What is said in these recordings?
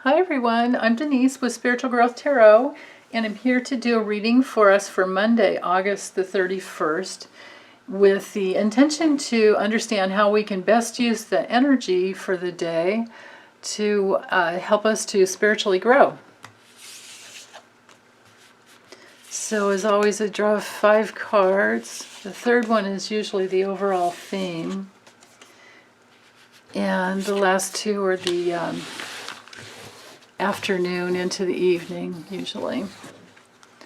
Hi everyone, I'm Denise with Spiritual Growth Tarot, and I'm here to do a reading for us for Monday, August the 31st, with the intention to understand how we can best use the energy for the day to help us to spiritually grow. So as always, I draw 5 cards. The third one is usually the overall theme, and the last 2 are the afternoon into the evening, usually.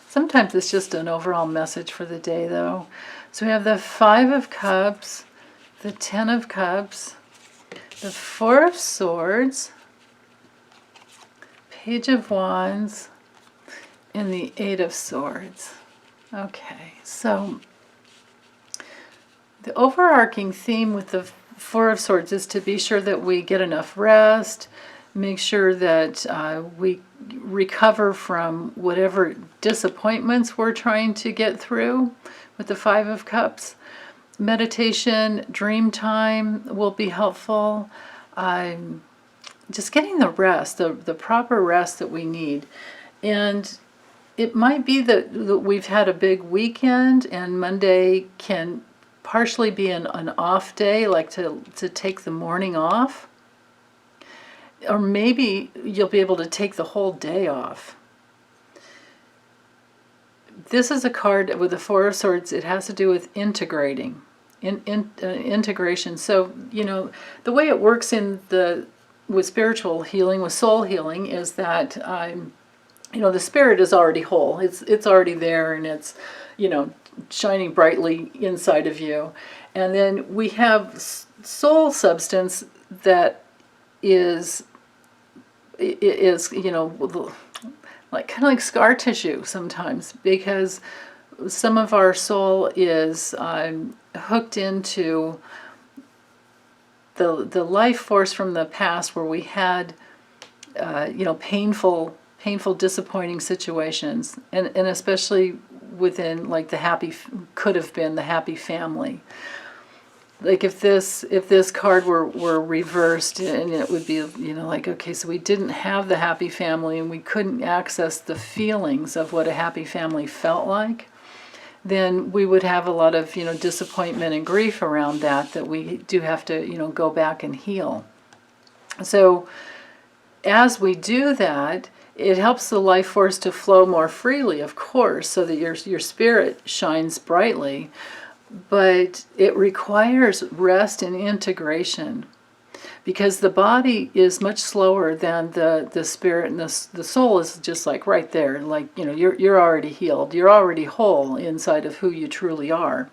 Sometimes it's just an overall message for the day, though. So we have the 5 of Cups, the 10 of Cups, the 4 of Swords, Page of Wands, and the 8 of Swords. Okay, so the overarching theme with the 4 of Swords is to be sure that we get enough rest, make sure that we recover from whatever disappointments we're trying to get through with the 5 of Cups. Meditation, dream time will be helpful. Just getting the rest, the proper rest that we need. And it might be that we've had a big weekend and Monday can partially be an off day, like to take the morning off. Or maybe you'll be able to take the whole day off. This is a card with the 4 of Swords. It has to do with integrating, integration. So, you know, the way it works with spiritual healing, with soul healing, is that you know, the spirit is already whole. It's already there, and it's, you know, shining brightly inside of you. And then we have soul substance that is you know, like kind of like scar tissue sometimes, because some of our soul is hooked into the life force from the past, where we had you know, painful, disappointing situations, and especially within, like, could have been the happy family. Like if this card were reversed, and it would be, you know, like, okay, so we didn't have the happy family and we couldn't access the feelings of what a happy family felt like, then we would have a lot of, you know, disappointment and grief around that we do have to, you know, go back and heal. So as we do that, it helps the life force to flow more freely, of course, so that your spirit shines brightly. But it requires rest and integration, because the body is much slower than the spirit, and the soul is just like right there, like, you know, you're already healed, you're already whole inside of who you truly are.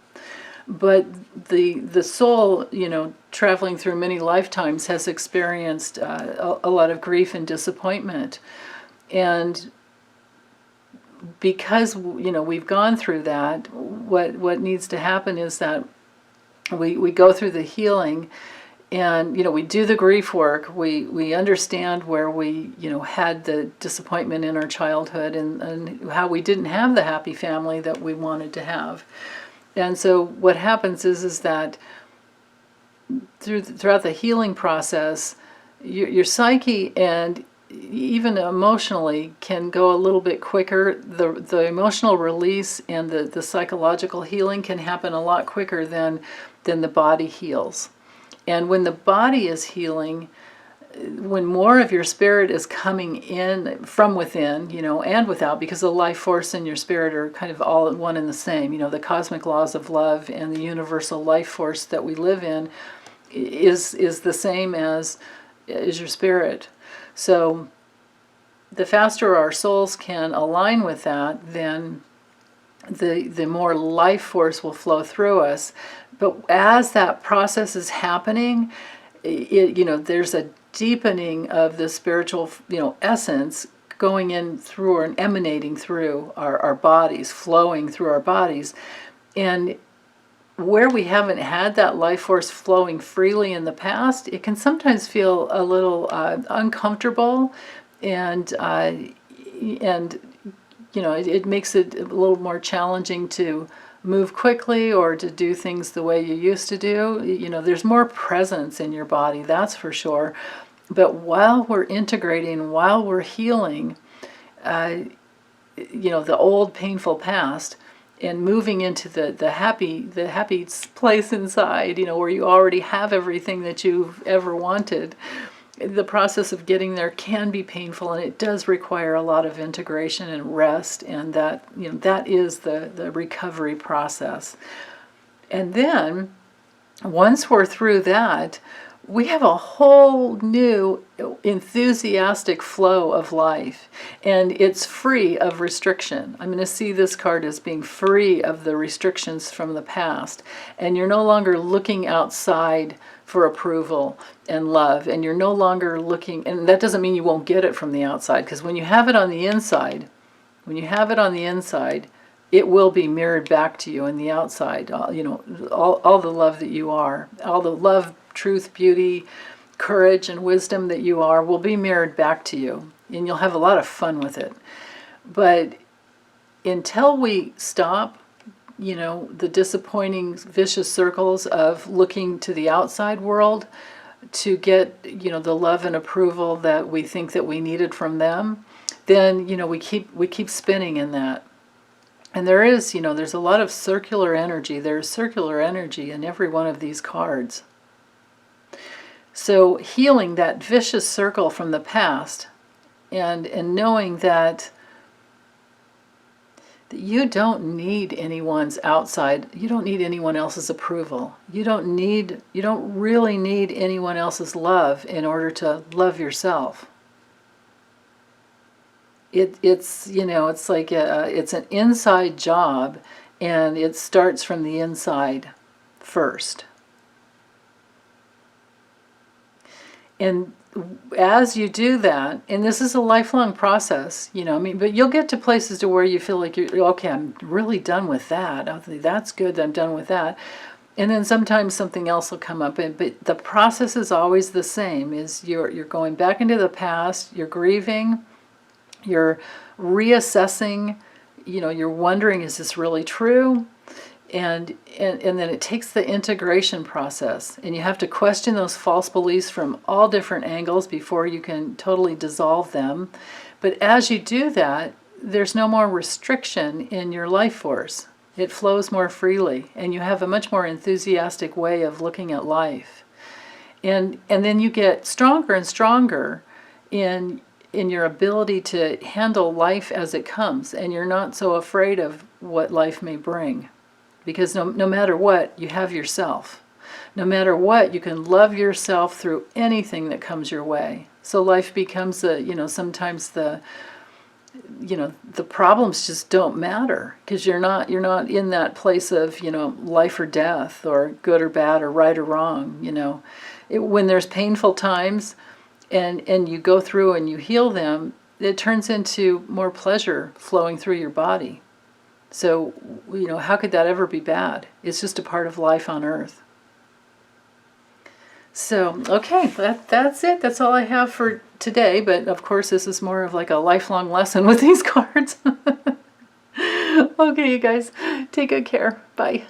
But the soul, you know, traveling through many lifetimes, has experienced a lot of grief and disappointment, and because, you know, we've gone through that, what needs to happen is that we go through the healing, and, you know, we do the grief work, we understand where we, you know, had the disappointment in our childhood, and how we didn't have the happy family that we wanted to have. And so what happens is that throughout the healing process, your psyche and even emotionally can go a little bit quicker. The emotional release and the psychological healing can happen a lot quicker than the body heals. And when the body is healing, when more of your spirit is coming in from within, you know, and without, because the life force and your spirit are kind of all one and the same. You know, the cosmic laws of love and the universal life force that we live in is the same as your spirit. So the faster our souls can align with that, then the more life force will flow through us. But as that process is happening, you know, there's a deepening of the spiritual, you know, essence going in through and emanating through our bodies, flowing through our bodies. And where we haven't had that life force flowing freely in the past, it can sometimes feel a little uncomfortable, and you know, it makes it a little more challenging to move quickly or to do things the way you used to do. You know, there's more presence in your body, that's for sure. But while we're integrating, while we're healing, the old painful past, and moving into the happy place inside, where you already have everything that you've ever wanted, the process of getting there can be painful, and it does require a lot of integration and rest, and that is the recovery process. And then once we're through that, we have a whole new enthusiastic flow of life, and it's free of restriction. I'm going to see this card as being free of the restrictions from the past, and you're no longer looking outside for approval and love, and you're no longer looking, and that doesn't mean you won't get it from the outside, because when you have it on the inside, it will be mirrored back to you in the outside. All the love that you are, all the love, truth, beauty, courage, and wisdom that you are will be mirrored back to you, and you'll have a lot of fun with it. But until we stop, the disappointing, vicious circles of looking to the outside world to get, the love and approval that we think that we needed from them, then, we keep spinning in that. And there's a lot of circular energy. There's circular energy in every one of these cards. So healing that vicious circle from the past, and knowing that you don't need anyone's outside, you don't need anyone else's approval. You don't really need anyone else's love in order to love yourself. It's like it's an inside job, and it starts from the inside first. And as you do that, and this is a lifelong process, but you'll get to places to where you feel like okay, I'm really done with that. That's good, I'm done with that. And then sometimes something else will come up, but the process is always the same. Is you're going back into the past, you're grieving, you're reassessing, you're wondering, is this really true? And then it takes the integration process, and you have to question those false beliefs from all different angles before you can totally dissolve them. But as you do that, there's no more restriction in your life force. It flows more freely, and you have a much more enthusiastic way of looking at life. And then you get stronger and stronger in your ability to handle life as it comes, and you're not so afraid of what life may bring. Because no matter what, you have yourself. No matter what, you can love yourself through anything that comes your way. So life becomes sometimes the problems just don't matter, because you're not in that place of, life or death, or good or bad, or right or wrong. When there's painful times, and you go through and you heal them, it turns into more pleasure flowing through your body. So, how could that ever be bad? It's just a part of life on Earth. So, okay, that's it. That's all I have for today. But, of course, this is more of like a lifelong lesson with these cards. Okay, you guys, take good care. Bye.